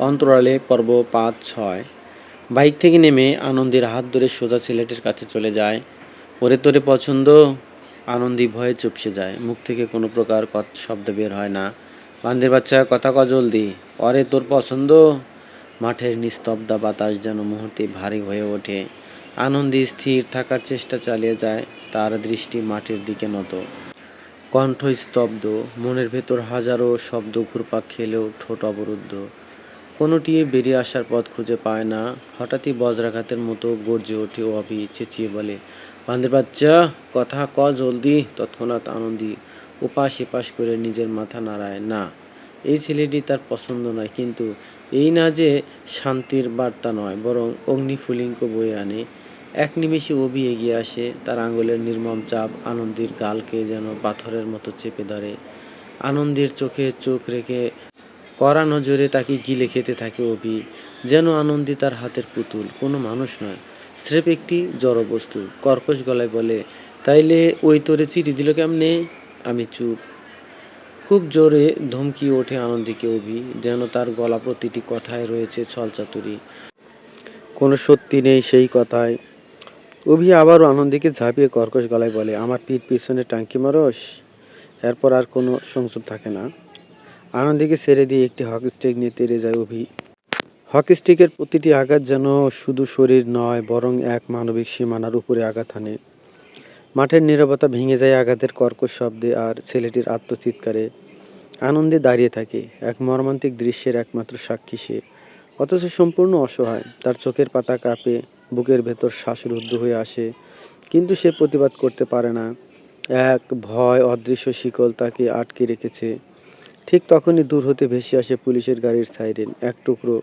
অন্তরালে পর্ব ৫-৬। বাইক থেকে নেমে আনন্দীর হাত ধরে সোজা ছেলেটির কাছে চলে যায়। ওরে তোরে পছন্দ? আনন্দী ভয়ে চুপসে যায়। মুখ থেকে কোনো প্রকার শব্দ বের হয় না। বান্দির বাচ্চা, কথা ক জলদি। অরে তোর পছন্দ? মাঠের নিস্তব্ধ বাতাস যেন মুহূর্তে ভারী হয়ে ওঠে। আনন্দী স্থির থাকার চেষ্টা চালিয়ে যায়, তার দৃষ্টি মাটির দিকে নত। কণ্ঠ স্তব্ধ, মনের ভেতর হাজারো শব্দ ঘুরপাক খেলেও ঠোঁট অবরুদ্ধ। কোনোটি বেরিয়ে আসার পথ খুঁজে পায় না। হঠাৎই বজ্রাঘাতের মতো গর্জে ওঠে অভি, চেঁচিয়ে বলে, বান্দির বাচ্চা, কথা ক জলদি। তৎক্ষণাৎ আনন্দী ওপাশ এপাশ করে নিজের মাথা নাড়ায়। না, এই ছেলেটি তার পছন্দ নয়, কিন্তু এই না যে শান্তির বার্তা নয়, বরং অগ্নিফুলিঙ্গ বয়ে আনে। এক নিমেষে অভি এগিয়ে আসে, তার আঙুলের নির্মম চাপ আনন্দীর গালকে যেন পাথরের মতো চেপে ধরে। আনন্দীর চোখে চোখ রেখে কড়া নজরে তাকে গিলে খেতে থাকে অভি। যেন আনন্দী তার হাতের পুতুল, কোনো মানুষ নয়, স্রেফ একটি জড়বস্তু। কর্কশ গলায় বলে, তাইলে ওই তোরে চিঠি দিল কেমনে? আমি চুপ। খুব জোরে ধমকিয়ে ওঠে আনন্দীকে অভি, যেন তার গলা প্রতিটি কথায় রয়েছে ছলচাতুরি। কোনো সত্যি নেই সেই কথায়। অভি আবারও আনন্দীকে ঝাঁপিয়ে কর্কশ গলায় বলে, আমার পিঠ পিছনে টাঙ্কি মারস? এরপর আর কোনো সংযোগ থাকে না। আনন্দীকে ছেড়ে দিয়ে একটি হকি স্টিক নিয়ে তেড়ে যায় অভি। হকি স্টিকের প্রতিটি আঘাত যেন শুধু শরীর নয়, বরং এক মানবিক সীমানার উপরে আঘাত হানে। মাঠের নীরবতা ভেঙে যায় আঘাতের কর্কশ শব্দে আর ছেলেটির আত্মচিৎকারে। আনন্দে দাঁড়িয়ে থাকে, এক মর্মান্তিক দৃশ্যের একমাত্র সাক্ষী সে, অথচ সম্পূর্ণ অসহায়। তার চোখের পাতা কাঁপে, বুকের ভেতর শ্বাসরুদ্ধ হয়ে আসে, কিন্তু সে প্রতিবাদ করতে পারে না। এক ভয় অদৃশ্য শিকল তাকে আটকে রেখেছে। ঠিক তখনই দূর হতে ভেসে আসে পুলিশের গাড়ির সাইরেন, এক টুকরো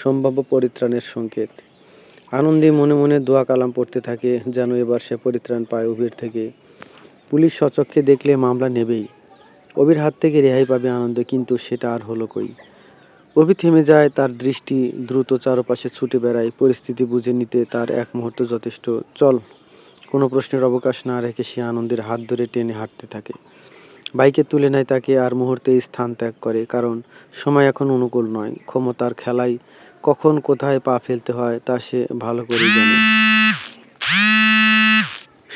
সম্ভাব্য পরিত্রাণের সংকেত। আনন্দী মনে মনে দোয়া কালাম পড়তে থাকে, যেন এবার সে পরিত্রাণ পায় অভির থেকে। পুলিশ সচক্ষে দেখলে মামলা নেবেই, অভির হাত থেকে রেহাই পাবে আনন্দ, কিন্তু সেটা আর হলো কই। অভি থেমে যায়, তার দৃষ্টি দ্রুত চারপাশে ছুটে বেড়ায়। পরিস্থিতি বুঝে নিতে তার এক মুহূর্ত যথেষ্ট। চল। কোনো প্রশ্নের অবকাশ না রেখে সে আনন্দের হাত ধরে টেনে হাঁটতে থাকে। বাইকে তুলে নেয় তাকে, আর মুহূর্তেই স্থান ত্যাগ করে, কারণ সময় এখন অনুকূল নয়। ক্ষমতার খেলায় কখন কোথায় পা ফেলতে হয় তা সে ভালো করেই জানে।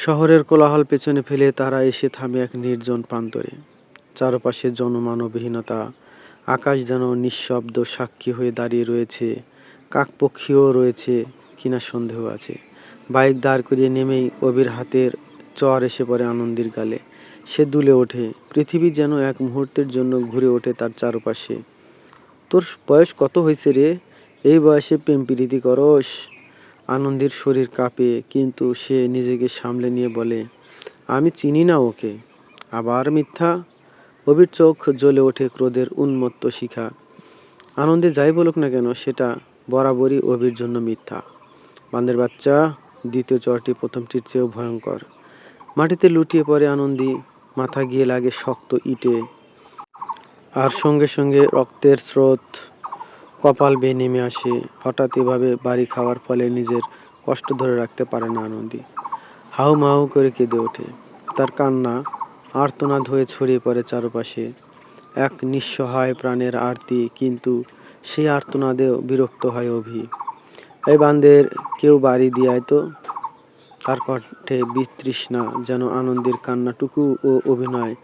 শহরের কোলাহল পেছনে ফেলে তারা এসে থামে এক নির্জন প্রান্তরে। চারপাশে জনমানবহীনতা, আকাশ যেন নিঃশব্দ সাক্ষী হয়ে দাঁড়িয়ে রয়েছে। কাকপক্ষীও রয়েছে কিনা সন্দেহ আছে। বাইক দাঁড় করিয়ে নেমেই অভির হাতের চর এসে পড়ে আনন্দীর গালে। সে দুলে ওঠে, পৃথিবী যেন এক মুহূর্তের জন্য ঘুরে ওঠে তার চারপাশে। তোর বয়স কত হয়েছে রে? এই বয়সে প্রেম প্রীতি করস? আনন্দীর শরীর কাঁপে, কিন্তু সে নিজেকে সামলে নিয়ে বলে, আমি চিনি না ওকে। আবার মিথ্যা? অভির চোখ জ্বলে ওঠে ক্রোধের উন্মত্ত শিখা। আনন্দে যাই বলুক না কেন, সেটা বরাবরই অভির জন্য মিথ্যা। বান্দের বাচ্চা। দ্বিতীয় চরটি প্রথমটির চেয়েও ভয়ঙ্কর। মাটিতে লুটিয়ে পড়ে আনন্দী, মাথা গিয়ে লাগে শক্ত ইটে, আর সঙ্গে সঙ্গে রক্তের স্রোত কপাল বেয়ে নেমে আসে। হঠাৎ এভাবে বাড়ি খাওয়ার ফলে নিজের কষ্ট ধরে রাখতে পারে না আনন্দী। হাউ মাউ করে কেঁদে ওঠে। তার কান্না আর্তনাদ হয়ে ছড়িয়ে পড়ে চারপাশে, এক নিঃসহায় প্রাণের আরতি। কিন্তু সেই আর্তনাদেও বিরক্ত হয় অভি। এই বান্দের, কেউ বাড়ি দিয়ায় তো। তার কণ্ঠে বিতৃষ্ণা, যেন আনন্দের কান্নাটুকু ও অভিনয়,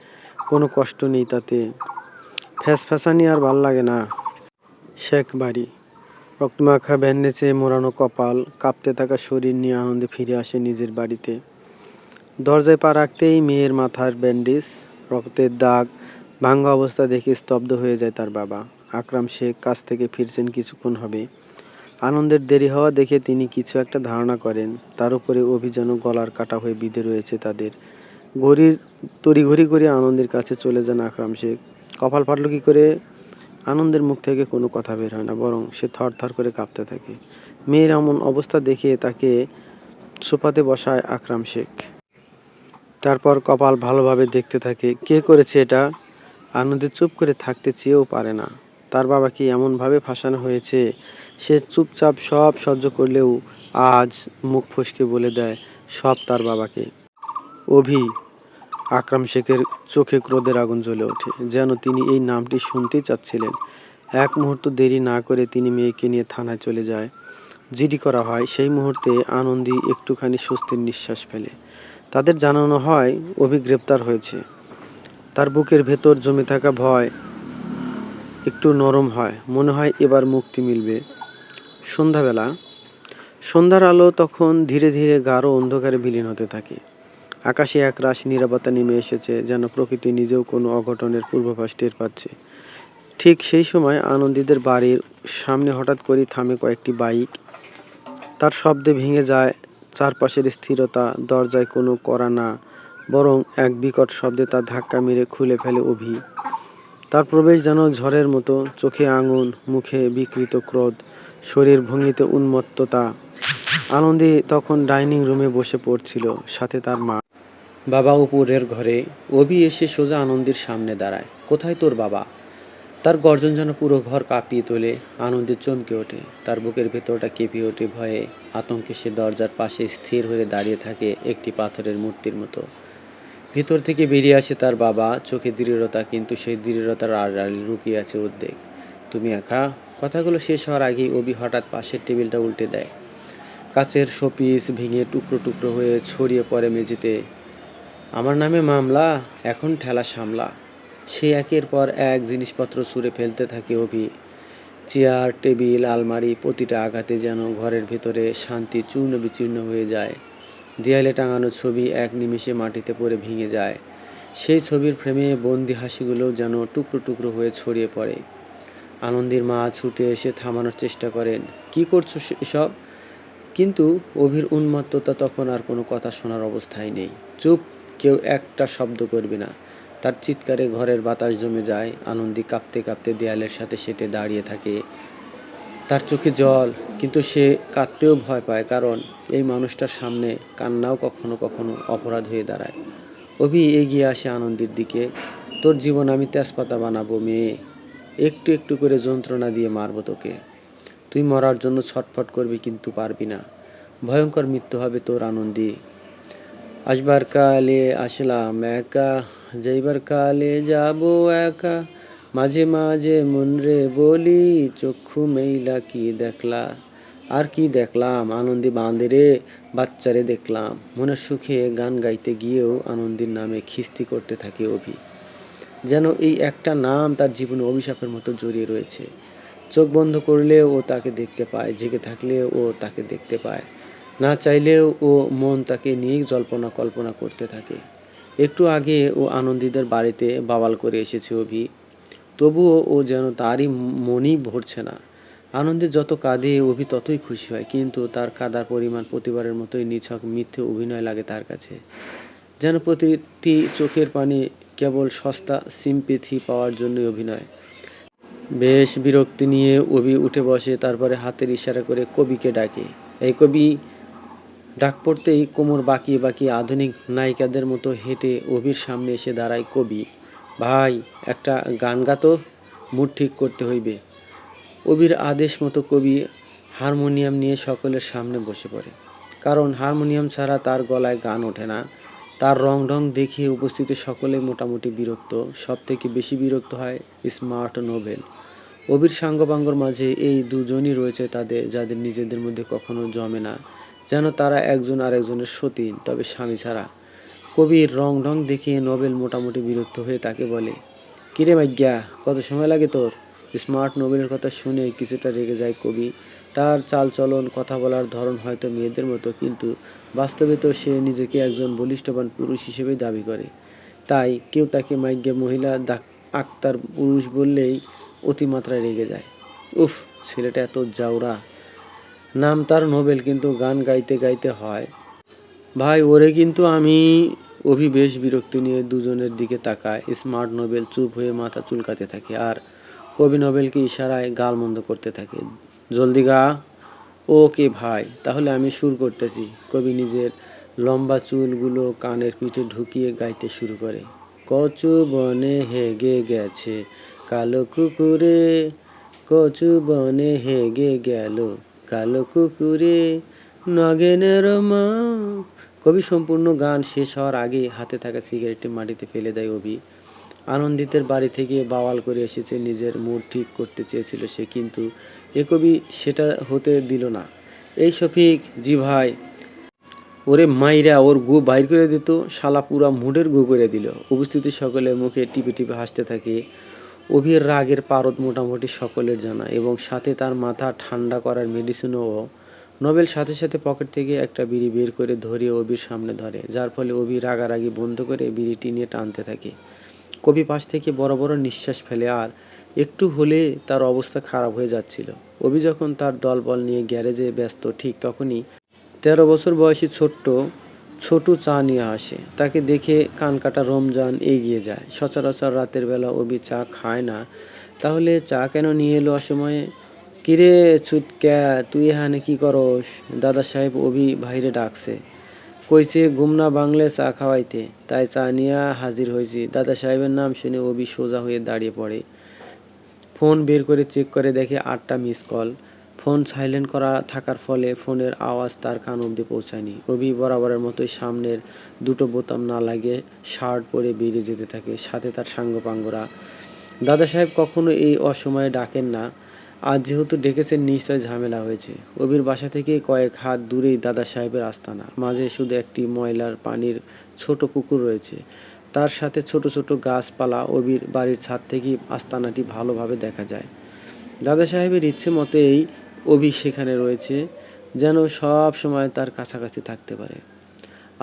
কোনো কষ্ট নেই তাতে। ফ্যাসফ্যাসানি আর ভাল লাগে না। শেখ বাড়ি। রক্তমাখা ব্যান্ডেজে মোড়ানো কপাল, কাঁপতে থাকা শরীর নিয়ে আনন্দে ফিরে আসে নিজের বাড়িতে। দরজায় পা রাখতেই মেয়ের মাথার ব্যান্ডেজ, রক্তের দাগ, ভাঙ্গা অবস্থা দেখে স্তব্ধ হয়ে যায় তার বাবা। আকরাম শেখ কাজ থেকে ফিরছেন কিছুক্ষণ হবে। আনন্দের দেরি হওয়া দেখে তিনি কিছু একটা ধারণা করেন। তার উপরে অভি যেন গলার কাটা হয়ে বিঁধে রয়েছে তাদের। তড়িঘড়ি করে আনন্দের কাছে চলে যান আকরাম শেখ। কপাল ফাটল কি করে? আনন্দের মুখ থেকে কোনো কথা বের হয় না, বরং সে থর থর করে কাঁপতে থাকে। মেয়ের এমন অবস্থা দেখে তাকে সোফাতে বসায় আকরাম শেখ। তারপর কপাল ভালোভাবে দেখতে থাকে। কে করেছে এটা? আনন্দে চুপ করে থাকতে চেয়েও পারে না। তার বাবাকে এমনভাবে ফাঁসানো হয়েছে, সে চুপচাপ সব সহ্য করলেও আজ মুখ ফসকে বলে দেয় সব তার বাবাকে। অভি। আকরাম শেখের চোখে ক্রোধের আগুন জ্বলে ওঠে, যেন তিনি এই নামটি শুনতেই চাচ্ছিলেন। এক মুহূর্ত দেরি না করে তিনি মেয়েকে নিয়ে থানায় চলে যায়। জিডি করা হয়। সেই মুহূর্তে আনন্দী একটুখানি স্বস্তির নিঃশ্বাস ফেলে। তাদের জানানো হয় অভি গ্রেপ্তার হয়েছে। তার বুকের ভেতর জমে থাকা ভয় একটু নরম হয়। মনে হয় এবার মুক্তি মিলবে। সন্ধ্যাবেলা, সন্ধ্যার আলো তখন ধীরে ধীরে গাঢ় অন্ধকারে বিলীন হতে থাকে। আকাশে একরাশ নীরবতা নেমে এসেছে, যেন প্রকৃতি নিজেও কোনো অঘটনের পূর্বাভাস টের পাচ্ছে। ঠিক সেই সময় আনন্দীদের বাড়ির সামনে হঠাৎ করেই থামে কয়েকটি বাইক। তার শব্দে ভেঙে যায় চারপাশের স্থিরতা। দরজায় কোনো কড়া না, বরং এক বিকট শব্দে তার ধাক্কা মেরে খুলে ফেলে অভি। তার প্রবেশ যেন ঝড়ের মতো, চোখে আঙুন, মুখে বিকৃত ক্রোধ, শরীর ভঙ্গিতে উন্মত্ততা। আনন্দী তখন ডাইনিং রুমে বসে পড়ছিল, সাথে তার মা। বাবা উপরের ঘরে। অভি এসে সোজা আনন্দীর সামনে দাঁড়ায়। কোথায় তোর বাবা? তার গর্জন যেন পুরো ঘর কাঁপিয়ে তোলে। আনন্দে চমকে ওঠে। তার বুকের ভেতরটা কেঁপে ওঠে ভয়ে, আতঙ্কে। সে দরজার পাশে স্থির হয়ে দাঁড়িয়ে থাকে, একটি পাথরের মূর্তির মতো। ভিতর থেকে বেরিয়ে আসে তার বাবা, চোখে দৃঢ়তা, কিন্তু সেই দৃঢ়তার আড়ালে লুকিয়ে আছে উদ্বেগ। তুমি একা? কথাগুলো শেষ হওয়ার আগেই অভি হঠাৎ পাশের টেবিলটা উল্টে দেয়। কাচের শোপিস ভেঙে টুকরো টুকরো হয়ে ছড়িয়ে পড়ে মেঝেতে। আমার নামে মামলা? এখন ঠেলা সামলা। সে একের পর এক জিনিসপত্র ছুঁড়ে ফেলতে থাকে অভি। চেয়ার, টেবিল, আলমারি, প্রতিটা আঘাতে যেন ঘরের ভেতরে শান্তি চূর্ণ বিচূর্ণ হয়ে যায়। দেয়ালে টাঙানো ছবি এক নিমেষে মাটিতে পড়ে ভেঙে যায়। সেই ছবির ফ্রেমে বন্দি হাসিগুলোও যেন টুকরো টুকরো হয়ে ছড়িয়ে পড়ে। আনন্দীর মা ছুটে এসে থামানোর চেষ্টা করেন। কি করছো এসব? কিন্তু অভির উন্মত্ততা তখন আর কোনো কথা শোনার অবস্থায় নেই। চুপ, কেউ একটা শব্দ করবে না। তার চিৎকারে ঘরের বাতাস জমে যায়। আনন্দী কাঁপতে কাঁপতে দেয়ালের সাথে সেটে দাঁড়িয়ে থাকে। তার চোখে জল, কিন্তু সে কাঁদতেও ভয় পায়, কারণ এই মানুষটার সামনে কান্নাও কখনো কখনো অপরাধ হয়ে দাঁড়ায়। অভি এগিয়ে আসে আনন্দীর দিকে। তোর জীবন আমি তেজপাতা বানাবো মেয়ে। একটু একটু করে যন্ত্রণা দিয়ে মারবো তোকে। তুই মরার জন্য ছটফট করবি, কিন্তু পারবি না। ভয়ঙ্কর মৃত্যু হবে তোর আনন্দী। আসবার কালে আসলাম একা, যাইবার কালে যাব একা। মাঝে মাঝে মনরে বলি, চক্ষু মেইলা কি দেখলা? আর কি দেখলাম? আনন্দী বাঁধে বাচ্চারে দেখলাম। মনের সুখে গান গাইতে গিয়েও আনন্দীর নামে খিস্তি করতে থাকে অভি। যেন এই একটা নাম তার জীবনে অভিশাপের মতো জড়িয়ে রয়েছে। চোখ বন্ধ করলেও ও তাকে দেখতে পায়, জেগে থাকলেও ও তাকে দেখতে পায়, না চাইলেও ও মন তাকে নিয়েই জল্পনা কল্পনা করতে থাকে। একটু আগে ও আনন্দীদের বাড়িতে বাওয়াল করে এসেছে অভি, তবুও ও যেন তারই মনই ভরছে না। আনন্দে যত কাঁদে অভি ততই খুশি হয়, কিন্তু তার কাঁদার পরিমাণ প্রতিবারের মতোই নিছক মিথ্যে অভিনয় লাগে তার কাছে। যেন প্রতিটি চোখের পানি কেবল সস্তা সিম্পেথি পাওয়ার জন্যই অভিনয়। বেশ বিরক্তি নিয়ে অভি উঠে বসে, তারপরে হাতের ইশারা করে কবিকে ডাকে। এই কবি। ডাক পড়তেই কোমর বাঁকিয়ে বাঁকিয়ে আধুনিক নায়িকাদের মতো হেঁটে অভির সামনে এসে দাঁড়ায় কবি। ভাই, একটা গান গাতো, মুড ঠিক করতে হইবে। অভির আদেশ মতো কবি হারমোনিয়াম নিয়ে সকলের সামনে বসে পড়ে। কারণ হারমোনিয়াম ছাড়া তার গলায় গান ওঠে না। তার রং ঢং দেখে উপস্থিত সকলেই মোটামুটি বিরক্ত। সব থেকে বেশি বিরক্ত হয় স্মার্ট নোবেল। অভির সাঙ্গপাঙ্গর মাঝে এই দুজনই রয়েছে তাদের, যাদের নিজেদের মধ্যে কখনো জমে না, যেন তারা একজন আরেকজনের সতীন, তবে স্বামী ছাড়া। কবির রং ঢং দেখে নোবেল মোটামুটি বিরক্ত হয়ে তাকে বলে, কিরে মাইগ্যা, কত সময় লাগে তোর? স্মার্ট নোবেলের কথা শুনে কিছুটা রেগে যায় কবি। তার চালচলন, কথা বলার ধরন হয়তো মেয়েদের মতো, কিন্তু বাস্তবে তো সে নিজেকে একজন বলিষ্ঠবান পুরুষ হিসেবেই দাবি করে। তাই কেউ তাকে মাইগ্যা মহিলা আক্তার পুরুষ বললেই অতিমাত্রায় রেগে যায়। উফ, ছেলেটা এত জাউরা। নাম তার নোবেল, কিন্তু গান গাইতে গাইতে হয়। ভাই, ওরে কিন্তু আমি। অভি বেশ বিরক্তি নিয়ে দুজনের দিকে তাকায়। স্মার্ট নোবেল চুপ হয়ে মাথা চুলকাতে থাকে, আর কবি নোবেলকে ইশারায় গালমন্দ করতে থাকে। জলদি গা। ওকে ভাই, তাহলে আমি সুর করতেছি। কবি নিজের লম্বা চুলগুলো কানের পিঠে ঢুকিয়ে গাইতে শুরু করে। কচু বনে হেগে গেছে কালো কুকুরে, কচু বনে হেগে গেল কালো কুকুরে, নগেনের মা। কবি সম্পূর্ণ গান শেষ হওয়ার আগে হাতে থাকা সিগারেটটি মাটিতে ফেলে দেয় অভি। আনন্দিতের বাড়ি থেকে বাওয়াল করে এসেছে, নিজের মুড ঠিক করতে চেয়েছিল সে, কিন্তু এ কবি সেটা হতে দিল না। এই শফিক, জি ভাই। ওরে মাইরা ওর গু বাইর করে দিত, শালা পুরা মুডের গু করে দিল। উপস্থিত সকলে মুখে টিপে টিপে হাসতে থাকে। অভির রাগের পারদ মোটামুটি সকলের জানা, এবং সাথে তার মাথা ঠান্ডা করার মেডিসিনও। নোবেল সাথে সাথে পকেট থেকে একটা বিড়ি বের করে ধরিয়ে অভির সামনে ধরে, যার ফলে অভি রাগারাগি বন্ধ করে বিড়িটি নিয়ে টানতে থাকে। কবি পাশ থেকে বড় বড় নিঃশ্বাস ফেলে, আর একটু হলে তার অবস্থা খারাপ হয়ে যাচ্ছিল। অভি যখন তার দলবল নিয়ে গ্যারেজে ব্যস্ত, ঠিক তখনই 13 বছর বয়সী ছোটু চা নিয়ে আসে। তাকে দেখে কানকাটা রমজান এগিয়ে যায়। সচরাচর রাতের বেলা অভি চা খায় না, তাহলে চা কেন নিয়ে এলো অসময়ে? কিরে ছুটক্যা, তুই এখানে কি করস? দাদা সাহেব অভি বাইরে ডাকছে। কইছে গুমনা বাংলে চা খাওয়াইতে, তাই চা নিয়ে হাজির হয়েছি। দাদা সাহেবের নাম শুনে অভি সোজা হয়ে দাঁড়িয়ে পড়ে। ফোন বের করে চেক করে দেখে 8টা মিস কল। ফোন সাইলেন্ট করা থাকার ফলে ফোনের আওয়াজ তার কান অবধি পৌঁছায়নি। অভি বরাবরের মতোই সামনের দুটো বোতাম না লাগিয়ে শার্ট পরে বেরিয়ে যেতে থাকে, সাথে তার সাঙ্গপাঙ্গরা। দাদা সাহেব কখনো এই অসময়ে ডাকেন না, আজ যেহেতু ডেকেছেন নিশ্চয় ঝামেলা হয়েছে। অভির বাসা থেকে কয়েক হাত দূরেই দাদা সাহেবের আস্তানা। মাঝে শুধু একটি ময়লার পানির ছোট পুকুর রয়েছে, তার সাথে ছোট ছোট গাছপালা। অভির বাড়ির ছাদ থেকেই আস্তানাটি ভালোভাবে দেখা যায়। দাদা সাহেবের ইচ্ছে মতেই অভি সেখানে রয়েছে, যেন সব সময় তার কাছাকাছি থাকতে পারে।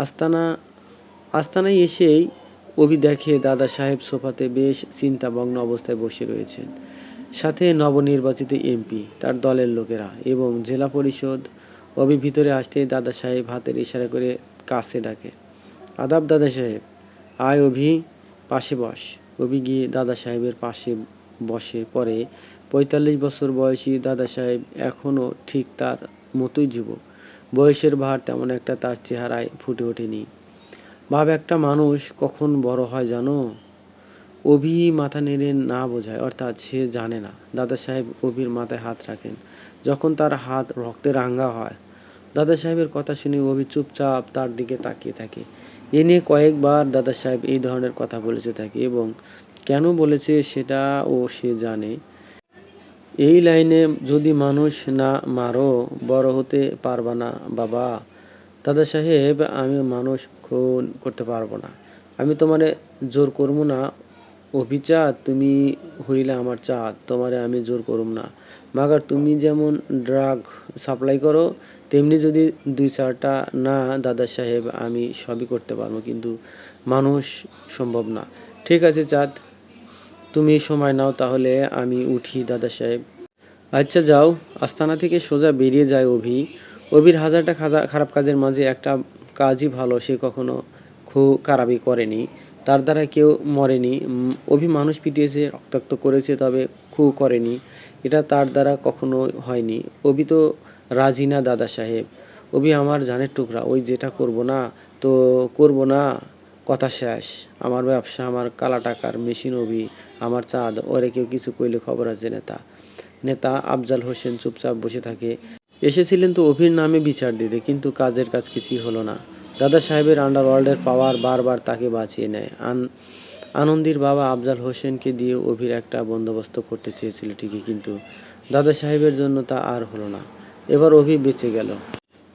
আস্তানা আস্তানায় এসেই অভি দেখে দাদা সাহেব সোফাতে বেশ চিন্তামগ্ন অবস্থায় বসে রয়েছেন, সাথে নবনির্বাচিত এমপি, তার দলের লোকেরা এবং জেলা পরিষদ। অভি ভিতরে আসতেই দাদা সাহেব হাতের ইশারা করে কাছে ডাকে, আদাব দাদা সাহেব। আয় অভি, পাশে বস। অভি গিয়ে দাদা সাহেবের পাশে বসে পড়ে। 45 বছর বয়সী দাদা সাহেব এখনও ঠিক তার মতোই যুবক। বয়সের ভার তেমন একটা তার চেহারায় ফুটে ওঠেনি। ভাব, একটা মানুষ কখন বড় হয় জানো? অভি মাথা নেড়ে না বোঝায়, অর্থাৎ সে জানে না। দাদা সাহেব অভির মাথায় হাত রাখেন, যখন তার হাত রক্তে রাঙা হয়। দাদা সাহেবের কথা শুনে অভি চুপচাপ তার দিকে তাকিয়ে থাকে। এ নিয়ে কয়েকবার দাদা সাহেব এই ধরনের কথা বলেছে থাকে, এবং কেন বলেছে সেটাও সে জানে। এই লাইনে, যদি মানুষ না মারো বড় হতে পারবা না বাবা। দাদা সাহেব, আমি মানুষ খুন করতে পারবো না। আমি তোমারে জোর করবো না। অভিচাঁদ, তুমি হইলে আমার চাঁদ, তোমারে আমি জোর করুম না। মাগার তুমি যেমন ড্রাগ সাপ্লাই করো, তেমনি যদি 2-4টা না দাদা সাহেব, আমি সবই করতে পারবো, কিন্তু মানুষ সম্ভব না। ঠিক আছে চাঁদ, তুমি সময় নাও, তাহলে আমি উঠি দাদা সাহেব। আচ্ছা যাও। আস্তানা থেকে সোজা বেরিয়ে যায় অভি। অভির হাজারটা খারাপ কাজের মাঝে একটা কাজই ভালো, সে কখনো খারাপি করেনি। তার দ্বারা কেউ মরেনি। অভি মানুষ পিটিয়েছে, রক্তাক্ত করেছে, তবে করেনি। এটা তার দ্বারা কখনো হয়নি। অভি তো রাজি না দাদা সাহেব। অভি আমার জানের টুকরা, ওই যেটা করব না তো করব না, কথা শেষ। আমার ব্যবসা, আমার কালা টাকার মেশিন অভি, আমার চাঁদ। ওরে কেউ কিছু কইলে খবর আছে নেতা। নেতা আফজাল হোসেন চুপচাপ বসে থাকে। এসেছিলেন তো অভির নামে বিচার দিতে, কিন্তু কাজের কাজ কিছুই হলো না। দাদা সাহেবের আন্ডারওয়ার্ল্ডের পাওয়ার বারবার তাকে বাঁচিয়ে নেয়। আনন্দির বাবা আফজাল হোসেনকে দিয়ে অভির একটা বন্দোবস্ত করতে চেয়েছিল ঠিকই, কিন্তু দাদা সাহেবের জন্য তা আর হলো না। এবার অভি বেঁচে গেল।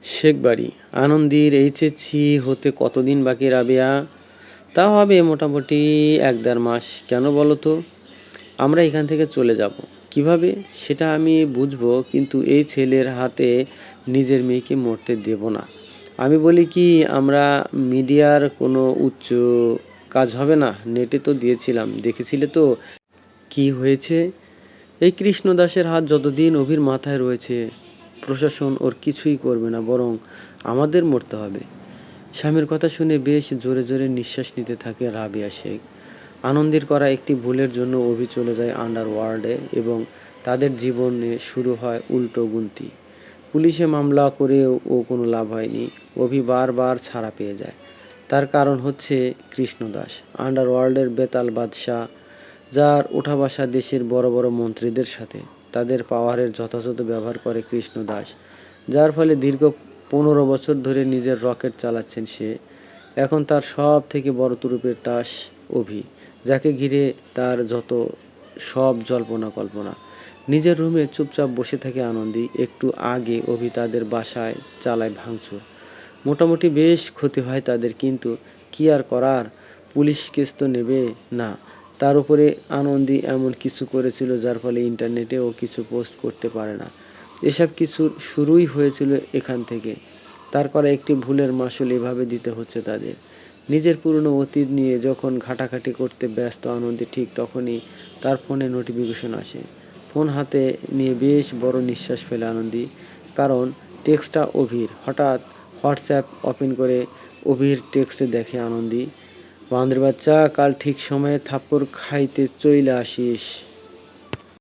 শেখ বাড়ি। আনন্দির এইচএসসি হতে কতদিন বাকি রাবেয়া? তা হবে মোটামুটি 1-1.5 মাস। কেন বলো তো? আমরা এখান থেকে চলে যাব। কিভাবে সেটা আমি বুঝবো, কিন্তু এই ছেলের হাতে নিজের মেয়েকে মরতে দেব না। আমি বলি কি, আমরা মিডিয়ার কোনো উচ্চ কাজ হবে না? নেটে তো দিয়েছিলাম, দেখেছিলে তো কি হয়েছে। এই কৃষ্ণদাসের হাত যতদিন অভির মাথায় রয়েছে, প্রশাসন ওর কিছুই করবে না, বরং আমাদের মরতে হবে। স্বামীর কথা শুনে বেশ জোরে জোরে নিঃশ্বাস নিতে থাকে রাবেয়া শেখ। আনন্দের করা একটি ভুলের জন্য অভি চলে যায় আন্ডারওয়ার্ল্ডে, এবং তাদের জীবনে শুরু হয় উল্টো গুনতি। পুলিশে মামলা করেও কোনো লাভ হয়নি। অভি বারবার ছাড়া পেয়ে যায়। তার কারণ হচ্ছে কৃষ্ণদাস, আন্ডারওয়ার্ল্ডের বেতাল বাদশা, যার ওঠা বসা দেশের বড় বড় মন্ত্রীদের সাথে। তাদের পাওয়ারের যথাযথ ব্যবহার করে কৃষ্ণদাস, যার ফলে দীর্ঘ 15 বছর ধরে নিজের রকেট চালাচ্ছেন সে। এখন তার সব থেকে বড় তুরুপের তাস অভি, যাকে ঘিরে তার যত সব জল্পনা কল্পনা। নিজের রুমে চুপচাপ বসে থাকে আনন্দী। একটু আগে অভি তাদের বাসায় চালায় ভাঙচুর। মোটামুটি বেশ ক্ষতি হয় তাদের, কিন্তু কি আর করার, পুলিশ কেস তো নেবে না। তার উপরে আনন্দী এমন কিছু করেছিল যার ফলে ইন্টারনেটে ও কিছু পোস্ট করতে পারে না। এসব কিছুর শুরুই হয়েছিল এখান থেকে। তার করা একটি ভুলের মাসুল এভাবে দিতে হচ্ছে তাদের। নিজের পুরনো অতীত নিয়ে যখন ঘাটাঘাটি করতে ব্যস্ত আনন্দী, ঠিক তখনই তার ফোনে নোটিফিকেশন আসে। ফোন হাতে নিয়ে বেশ বড় নিঃশ্বাস ফেলে আনন্দী, কারণ টেক্সটটা অভির। হঠাৎ হোয়াটসঅ্যাপ ওপেন করে অভির টেক্সটে দেখে আনন্দী, বান্দর বাচ্চা, কাল ঠিক সময়ে থাপ্পড় খাইতে চইলা আসিস।